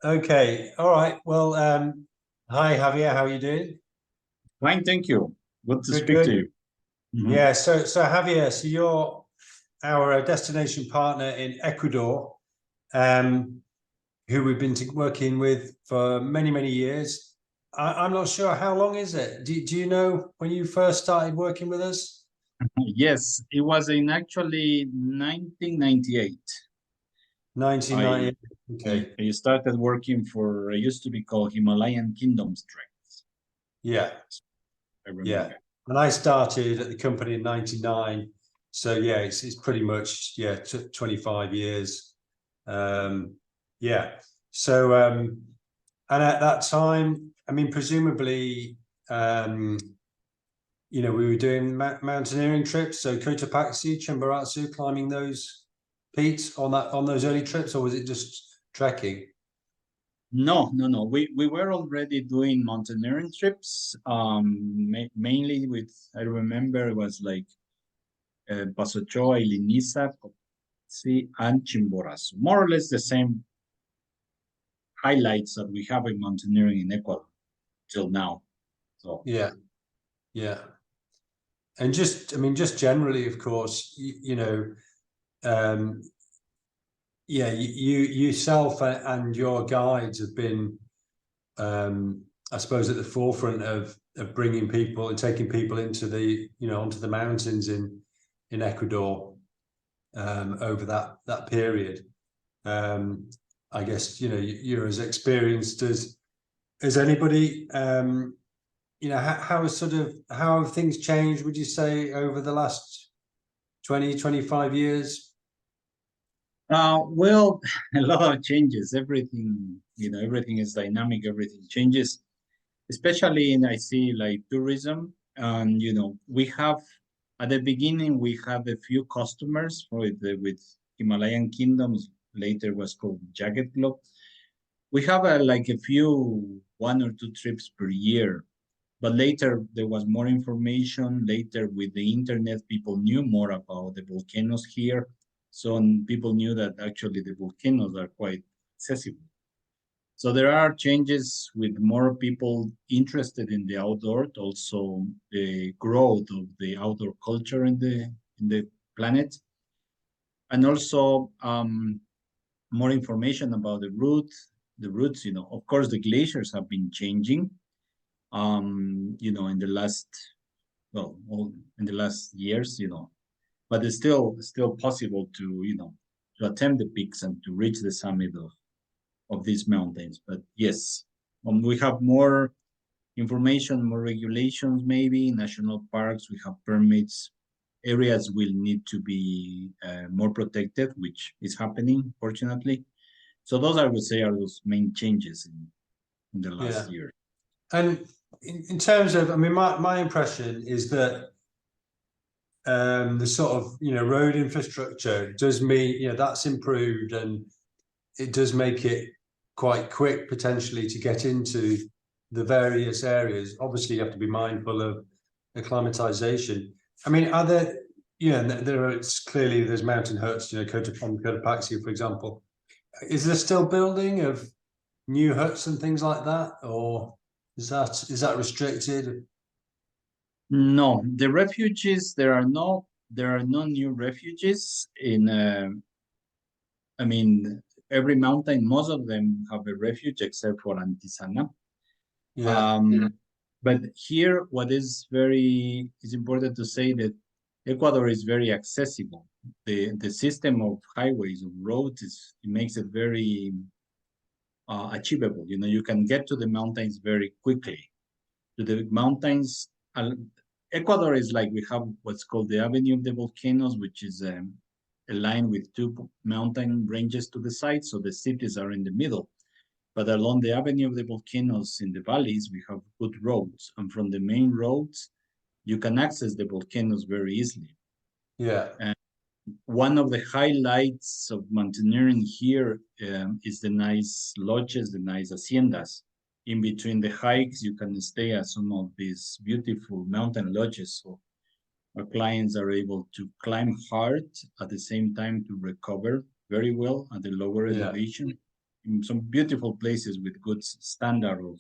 Okay. All right. Well, hi Javier, how are you doing? Fine, thank you. Good to Good, speak to good. you. Mhm. Yeah. So Javier, so you're our destination partner in Ecuador, um, who we've been working with for many, many years. I'm not sure how long is it. Do you know when you first started working with us? Yes, it was in actually 1998. I 1990. I Okay. I started working for it used to be called Himalayan Kingdoms Treks. Yeah. I Yeah. remember. And I started at the company in 99. So yeah, it's pretty much yeah, 25 years. Um, yeah. So and at that time, I mean, presumably, um, we were doing mountaineering trips, so Cotopaxi, Chimborazo, climbing those peaks on those early trips, or was it just trekking? No, no, no. We were already doing mountaineering trips. Mainly with I remember it was like Pasochoa, Iliniza, Copsi, and Chimborazo. More or less the same highlights that we have in mountaineering in Ecuador till now. So Yeah, yeah. And just, I mean, just generally, of course, um, yeah, you yourself and your guides have been, I suppose, at the forefront of bringing people and taking people into onto the mountains in Ecuador over that period. Um, I guess you're as experienced as anybody. How have things changed? Would you say over the last 20, 25 years? Well, a lot of changes. Everything, everything is dynamic. Everything changes, especially in I see like tourism. And we have at the beginning we had a few customers with Himalayan Kingdoms. Later was called Jagged Globe. We have like a few 1 or 2 trips per year. But later there was more information. Later with the internet, people knew more about the volcanoes here. So people knew that actually the volcanoes are quite accessible. So there are changes with more people interested in the outdoor, also the growth of the outdoor culture in the planet, and also more information about the route, the routes. Of course, the glaciers have been changing. In the last in the last years, but it's still possible to attempt the peaks and to reach the summit of these mountains. But yes, we have more information, more regulations, maybe national parks. We have permits. Areas will need to be more protected, which is happening, fortunately. So those, I would say, are those main changes in the Yeah. last year. And in terms of, I mean, my impression is that the sort of road infrastructure does mean that's improved, and it does make it quite quick potentially to get into the various areas. Obviously, you have to be mindful of acclimatization. I mean, are there? Yeah, there are. It's clearly there's mountain huts. Cotopaxi, for example. Is there still building of new huts and things like that, or is that restricted? No, the refugees, there are no new refugees in I mean every mountain, most of them have a refuge except for Antisana. Yeah, Um, but here what is important to say that Ecuador is very accessible. The system of highways, of roads, it makes it very achievable. You can get to the mountains very quickly. To the mountains, Ecuador is like we have what's called the Avenue of the Volcanoes, which is a line with two mountain ranges to the side, so the cities are in the middle. But along the Avenue of the Volcanoes in the valleys, we have good roads, and from the main roads, you can access the volcanoes very easily. yeah, And one of the highlights of mountaineering here is the nice lodges, the nice haciendas. In between the hikes, you can stay at some of these beautiful mountain lodges. So our clients are able to climb hard at the same time to recover very well at the lower yeah, elevation in some beautiful places with good standard of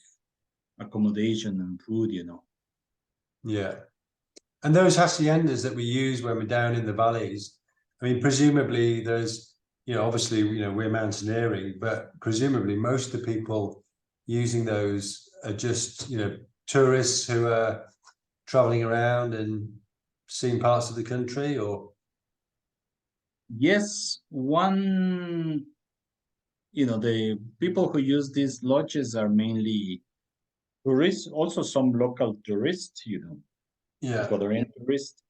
accommodation and food, Yeah. And those haciendas that we use when we're down in the valleys, I mean, presumably there's, obviously, we're mountaineering, but presumably most of the people using those are just, tourists who are traveling around and seeing parts of the country, or? Yes, the people who use these lodges are mainly tourists, also some local tourists, Yeah. Ecuadorian tourists,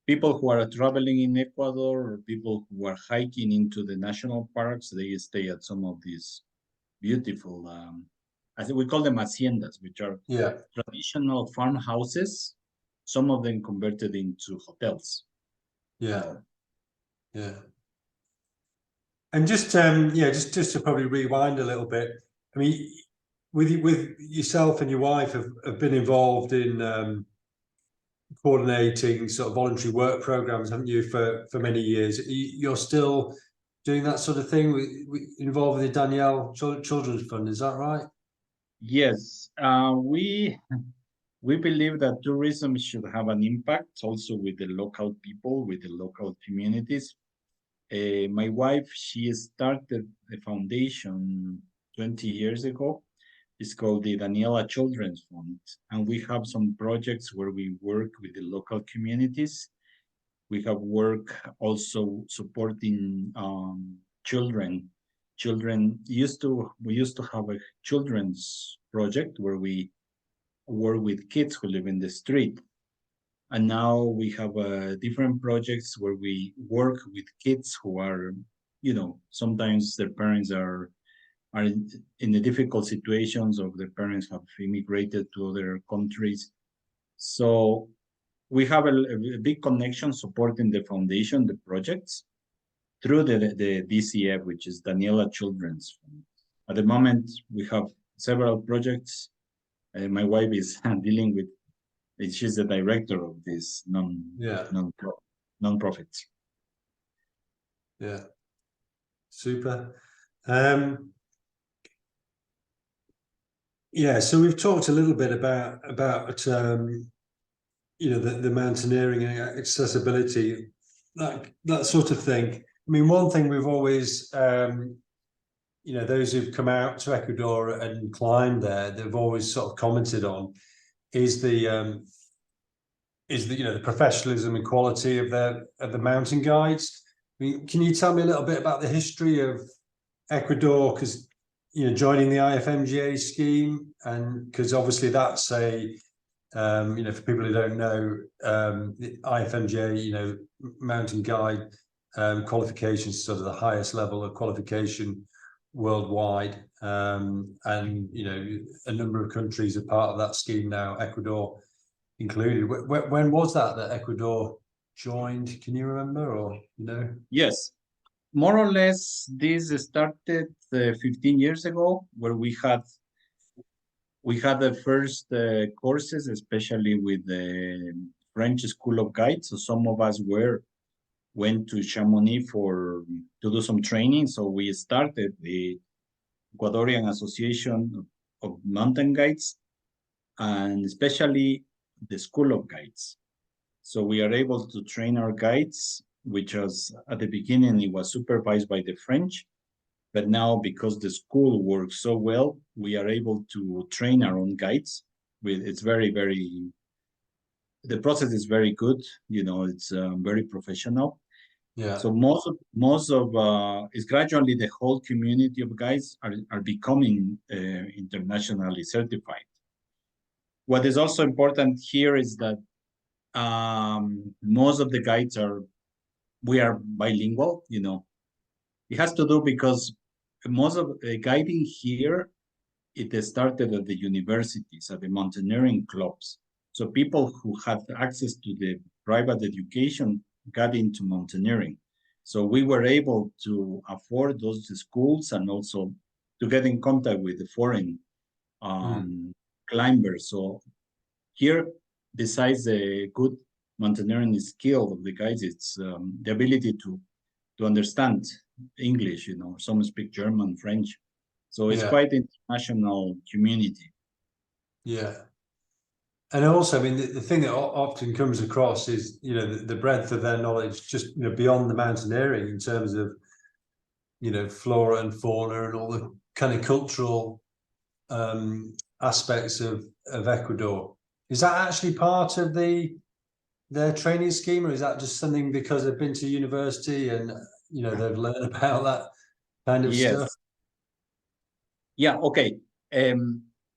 people who are traveling in Ecuador, or people who are hiking into the national parks. They stay at some of these beautiful, I think we call them haciendas, which are traditional farmhouses, some of them converted into hotels. Yeah. Yeah. And just just to probably rewind a little bit. I mean, with yourself and your wife have been involved in coordinating sort of voluntary work programs, haven't you, for many years? You're still doing that sort of thing, involved with the Danielle Children's Fund, is that right? Yes, we believe that tourism should have an impact also with the local people, with the local communities. My wife, she started a foundation 20 years ago. It's called the Daniela Children's Fund, and we have some projects where we work with the local communities. We have work also supporting children. We used to have a children's project where we work with kids who live in the street. And now we have different projects where we work with kids who are, sometimes their parents are in the difficult situations, or their parents have immigrated to other countries. So we have a big connection supporting the foundation, the projects, through the DCF, which is Daniela Children's Fund. At the moment, we have several projects. My wife is dealing with, she's the director of this non-profits. Yeah, super. Yeah, so we've talked a little bit about the mountaineering and accessibility, that sort of thing. I mean, one thing we've always those who've come out to Ecuador and climbed there, they've always sort of commented on is the professionalism and quality of the mountain guides. I mean, can you tell me a little bit about the history of Ecuador? Because joining the IFMGA scheme, and because obviously that's for people who don't know, the IFMGA, mountain guide qualifications, sort of the highest level of qualification worldwide, and a number of countries are part of that scheme now, Ecuador included. When was that Ecuador joined? Can you remember, or Yes, more or less this started 15 years ago, where we had the first courses, especially with the French School of Guides. So some of us went to Chamonix to do some training. So we started the Ecuadorian Association of Mountain Guides, and especially the School of Guides. So we are able to train our guides, which was at the beginning, it was supervised by the French. But now, because the school works so well, we are able to train our own guides. It's very, the process is very good. It's very professional. Yeah. So most of it's gradually the whole community of guides are becoming internationally certified. What is also important here is that most of the guides we are bilingual. It has to do because most of the guiding here, it started at the universities, at the mountaineering clubs. So people who had access to the private education got into mountaineering. So we were able to afford those schools, and also to get in contact with the foreign climbers. So here, besides the good mountaineering skill of the guys, it's the ability to understand English. Some speak German, French. So it's Yeah. quite international community. Yeah. And also, I mean, the thing that often comes across is, you know, the breadth of their knowledge, just, you know, beyond the mountaineering in terms of, you know, flora and fauna and all the kind of cultural aspects of Ecuador. Is that actually part of their training scheme, or is that just something because they've been to university and, you know, they've learned about that kind of stuff? Yes. Yeah, okay.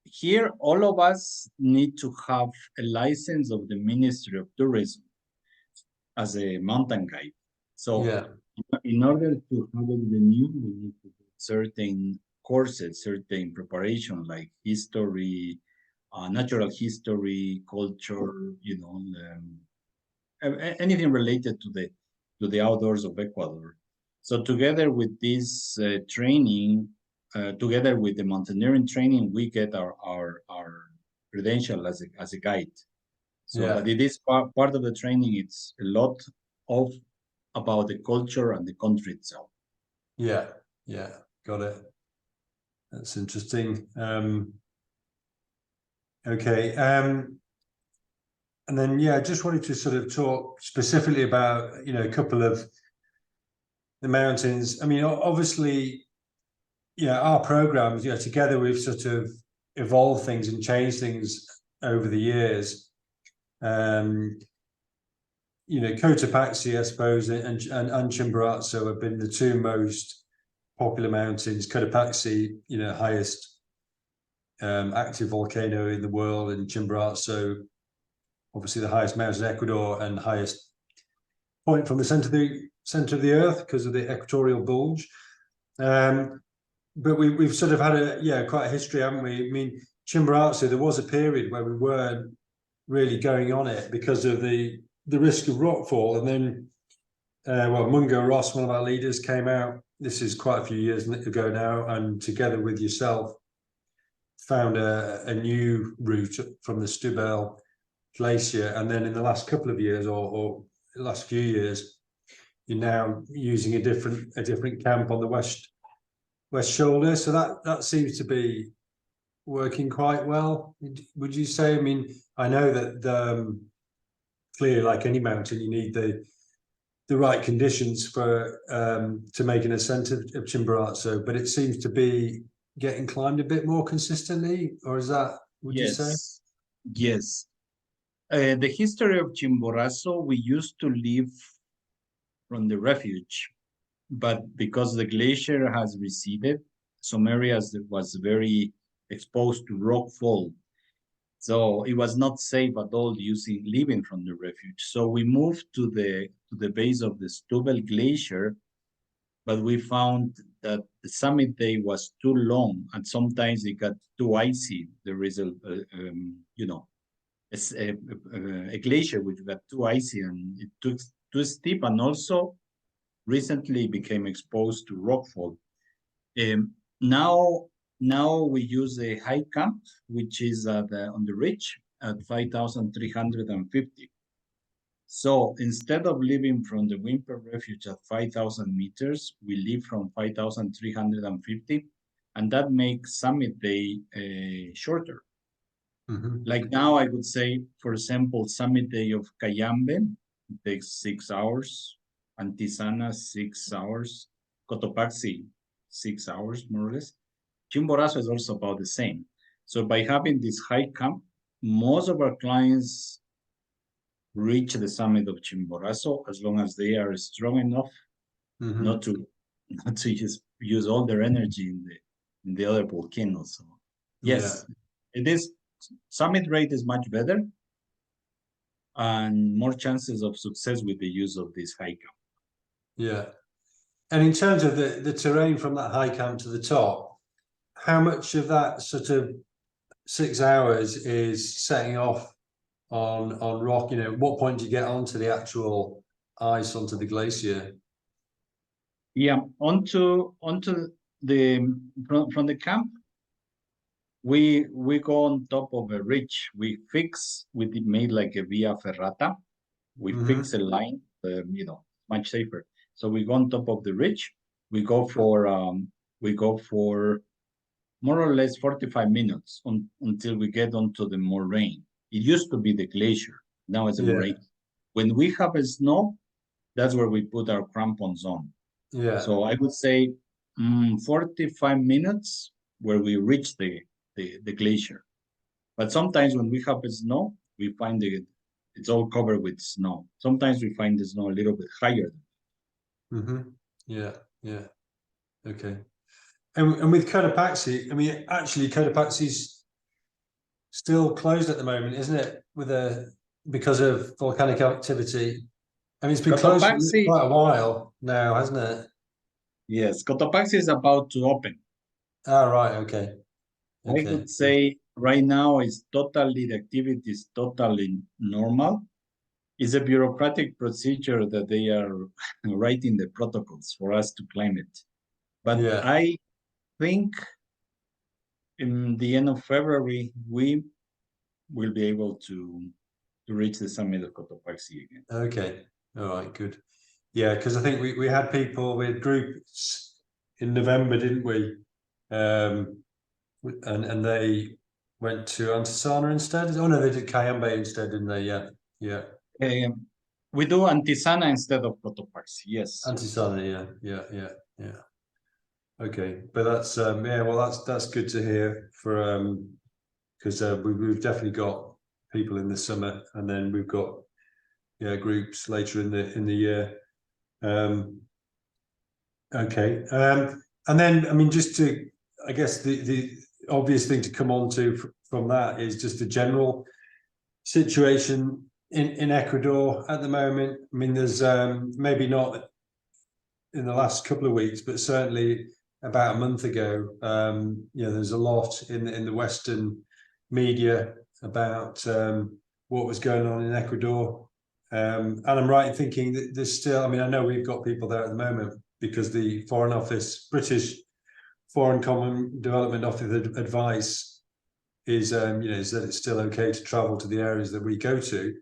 Here, all of us need to have a license of the Ministry of Tourism as a mountain guide. So Yeah. in order to have it renewed, we need to do certain courses, certain preparation like history, natural history, culture, you know, anything related to the outdoors of Ecuador. So together with this training, together with the mountaineering training, we get our credential as a guide. So, Yeah. but it is part of the training. It's a lot of about the culture and the country itself. Yeah. Yeah. Got it. That's interesting. Okay. And then, yeah, I just wanted to sort of talk specifically about, you know, a couple of the mountains. I mean, obviously, you know, our programs, you know, together we've sort of evolved things and changed things over the years. You know, Cotopaxi, I suppose, and Chimborazo have been the two most popular mountains. Cotopaxi, you know, highest active volcano in the world, and Chimborazo, obviously the highest mountain in Ecuador and highest point from the center of the earth because of the equatorial bulge. But we've sort of had quite a history, haven't we? I mean, Chimborazo, there was a period where we weren't really going on it because of the risk of rockfall, and then Mungo Ross, one of our leaders, came out. This is quite a few years ago now, and together with yourself, found a new route from the Stubel Glacier, and then in the last couple of years, or the last few years, you're now using a different camp on the west shoulder. So that seems to be working quite well. Would you say? I mean, I know that clearly, like any mountain, you need the right conditions for to make an ascent of Chimborazo, but it seems to be getting climbed a bit more consistently, or is that, would you say? Yes. The history of Chimborazo, we used to live from the refuge, but because the glacier has receded, some areas that was very exposed to rockfall. So it was not safe at all living from the refuge. So we moved to the base of the Stubel Glacier, but we found that the summit day was too long, and sometimes it got too icy. There is you know, a glacier which got too icy and it took too steep, and also recently became exposed to rockfall. Now we use a high camp, which is on the ridge at 5,350. So instead of living from the Wimper Refuge at 5,000 meters, we live from 5,350, and that makes summit day shorter. Mm-hmm. Like now, I would say, for example, summit day of Cayambe takes 6 hours, Antisana 6 hours, Cotopaxi 6 hours, more or less. Chimborazo is also about the same. So by having this high camp, most of our clients reach the summit of Chimborazo as long as they are strong enough Mm-hmm. not to use all their energy in the other volcanoes. So yes, it is. Summit rate is much better and more chances of success with the use of this high camp. Yeah. And in terms of the terrain from that high camp to the top, how much of that sort of 6 hours is setting off on rock? You know, what point do you get onto the actual ice, onto the glacier? Yeah, onto the from the camp, we go on top of a ridge. We made like a via ferrata. We fix a line, you know, much safer. So we go on top of the ridge. We go for more or less 45 minutes until we get onto the moraine. It used to be the glacier. Now it's a moraine. When we have a snow, that's where we put our crampons on. Yeah. So I would say 45 minutes where we reach the glacier. But sometimes when we have snow, we find it's all covered with snow. Sometimes we find the snow a little bit higher. Yeah, yeah. Okay. And with Cotopaxi, I mean, actually, Cotopaxi's still closed at the moment, isn't it? Because of volcanic activity. I mean, it's been closed for quite a while now, hasn't it? Yes, Cotopaxi is about to open. Ah, right. Okay. I would say right now the activity is totally normal. It's a bureaucratic procedure that they are writing the protocols for us to climb it. But I think in the end of February, we will be able to reach the summit of Cotopaxi again. Okay. All right, good. Yeah, because I think we had people with groups in November, didn't we? And they went to Antisana instead. Oh no, they did Cayambe instead, didn't they? Yeah, yeah. We do Antisana instead of Cotopaxi. Yes. Antisana, yeah. Okay, but that's well, that's good to hear for because we've definitely got people in the summer, and then we've got groups later in the year. Okay, and then I mean, just to I guess the obvious thing to come on to from that is just the general situation in Ecuador at the moment. I mean, there's maybe not in the last couple of weeks, but certainly about a month ago, there's a lot in the Western media about what was going on in Ecuador. And I'm right in thinking that there's still, I mean, I know we've got people there at the moment because the Foreign Office, British Foreign Common Development Office advice is, is that it's still okay to travel to the areas that we go to.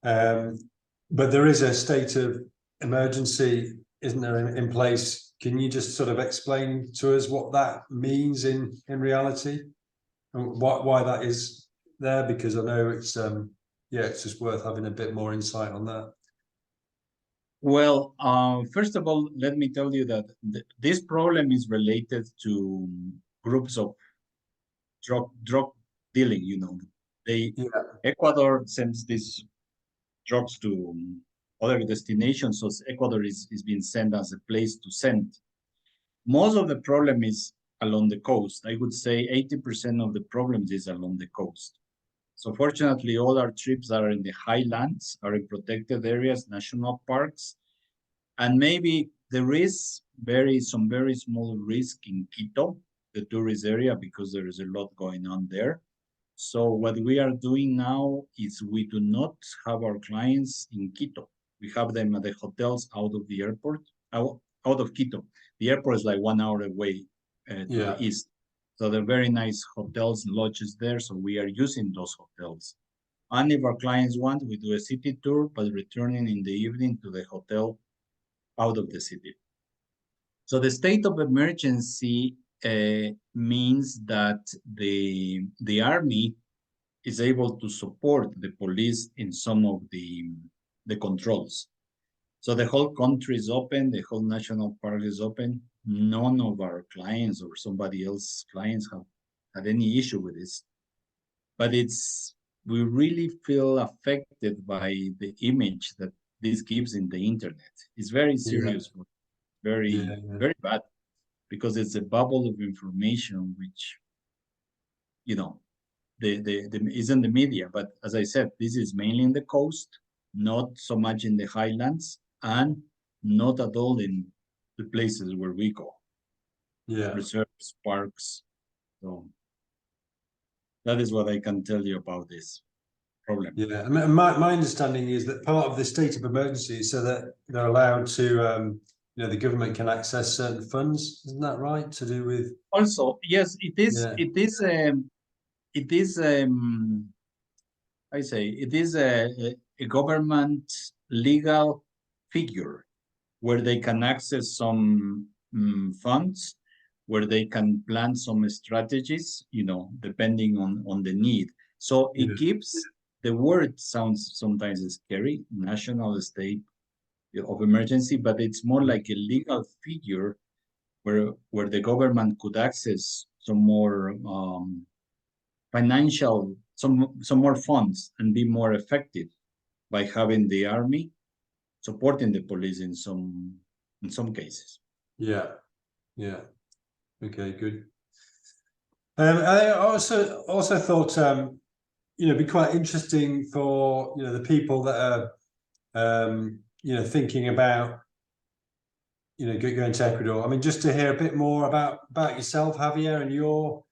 But there is a state of emergency, isn't there, in place? Can you just sort of explain to us what that means in reality, and why that is there? Because I know it's it's just worth having a bit more insight on that. Well, first of all, let me tell you that this problem is related to groups of drug dealing. Ecuador sends these drugs to other destinations, so Ecuador is being sent as a place to send. Most of the problem is along the coast. I would say 80% of the problems is along the coast. So fortunately, all our trips are in the highlands, are in protected areas, national parks, and maybe there is some very small risk in Quito, the tourist area, because there is a lot going on there. So what we are doing now is we do not have our clients in Quito. We have them at the hotels out of the airport, out of Quito. The airport is like 1 hour away to the east. So they're very nice hotels and lodges there. So we are using those hotels. And if our clients want, we do a city tour, but returning in the evening to the hotel out of the city. So the state of emergency means that the army is able to support the police in some of the controls. So the whole country is open, the whole national park is open. None of our clients or somebody else's clients have had any issue with this. But we really feel affected by the image that this gives in the internet. It's very serious, very bad, because it's a bubble of information which, is in the media. But as I said, this is mainly in the coast, not so much in the highlands, and not at all in the places where we go. Reserves, parks. So that is what I can tell you about this problem. Yeah, I mean, my understanding is that part of the state of emergency is so that they're allowed to, the government can access certain funds. Isn't that right? To do with also, yes, it is. Yeah. It is a government legal figure where they can access some funds where they can plan some strategies, depending on the need. So Yeah. it gives, the word sounds sometimes scary, national state of emergency, but it's more like a legal figure where the government could access some more financial, some more funds and be more effective by having the army supporting the police in some cases. Yeah. Yeah. Okay, good. I also thought it'd be quite interesting for the people that are thinking about going to Ecuador. I mean, just to hear a bit more about yourself, Javier, and your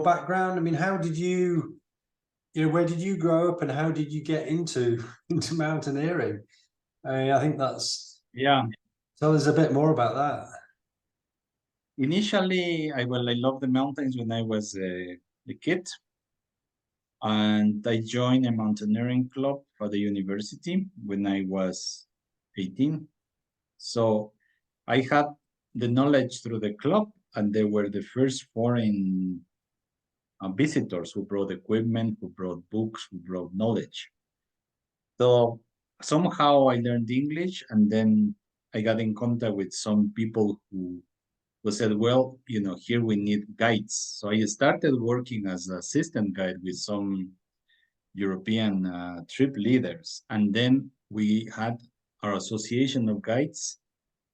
background. I mean, how did you where did you grow up, and how did you get into mountaineering? I mean, I think that's Yeah. tell us a bit more about that. Initially, I loved the mountains when I was a kid, and I joined a mountaineering club for the university when I was 18. So I had the knowledge through the club, and they were the first foreign visitors who brought equipment, who brought books, who brought knowledge. So somehow I learned English, and then I got in contact with some people who said, well, here we need guides. So I started working as an assistant guide with some European trip leaders. And then we had our association of guides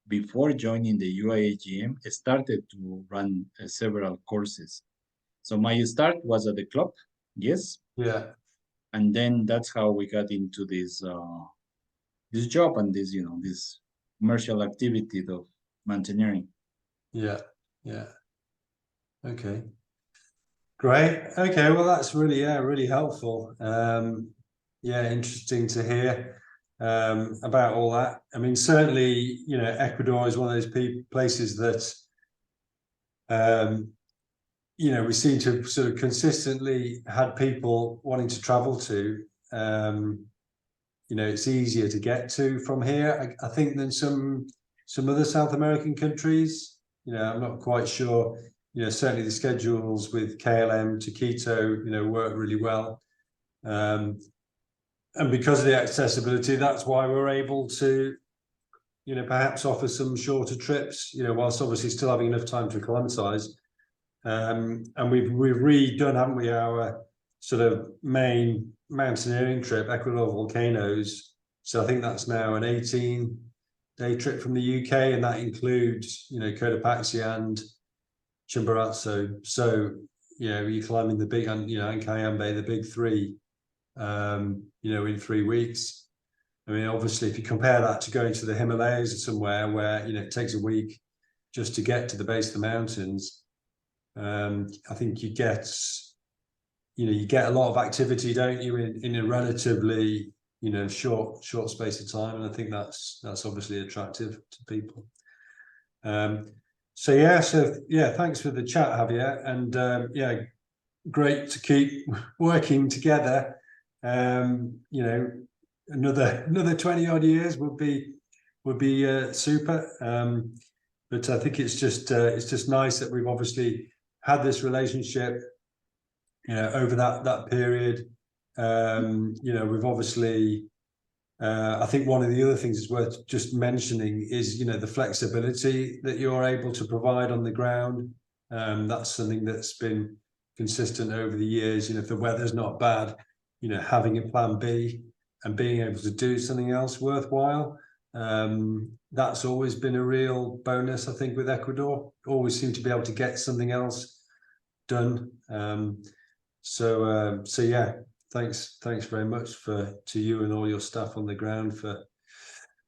before joining the UIAGM, started to run several courses. So my start was at the club, yes. Yeah. And then that's how we got into this job and this commercial activity of mountaineering. Yeah. Yeah. Okay. Great. Okay. Well, that's really helpful. Yeah, interesting to hear about all that. I mean, certainly, Ecuador is one of those places that we seem to have sort of consistently had people wanting to travel to. It's easier to get to from here, I think, than some other South American countries. I'm not quite sure. Certainly the schedules with KLM to Quito, work really well. And because of the accessibility, that's why we're able to, perhaps offer some shorter trips, whilst obviously still having enough time to acclimatize. And we've redone, haven't we, our sort of main mountaineering trip, Ecuador volcanoes. So I think that's now an 18-day trip from the UK, and that includes, Cotopaxi and Chimborazo. So, you're climbing the big, and Cayambe, the big three, in 3 weeks. I mean, obviously, if you compare that to going to the Himalayas or somewhere where, it takes a week just to get to the base of the mountains, I think you get a lot of activity, don't you, in a relatively, short space of time. And I think that's obviously attractive to people. So thanks for the chat, Javier. And great to keep working together. Another 20 odd years would be super. But I think it's just nice that we've obviously had this relationship, over that period. We've obviously, I think one of the other things is worth just mentioning is, the flexibility that you're able to provide on the ground. That's something that's been consistent over the years. If the weather's not bad, having a plan B and being able to do something else worthwhile. That's always been a real bonus, I think, with Ecuador. Always seem to be able to get something else done. Thanks very much to you and all your staff on the ground for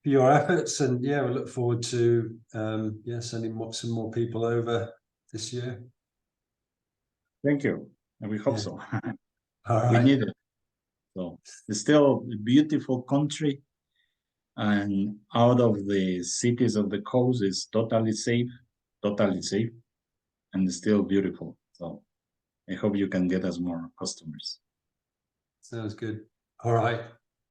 your efforts. And we look forward to sending some more people over this year. Thank you, and we hope so. All right. We need it. So it's still a beautiful country, and out of the cities of the coast is totally safe, and it's still beautiful. So I hope you can get us more customers. Sounds good. All right.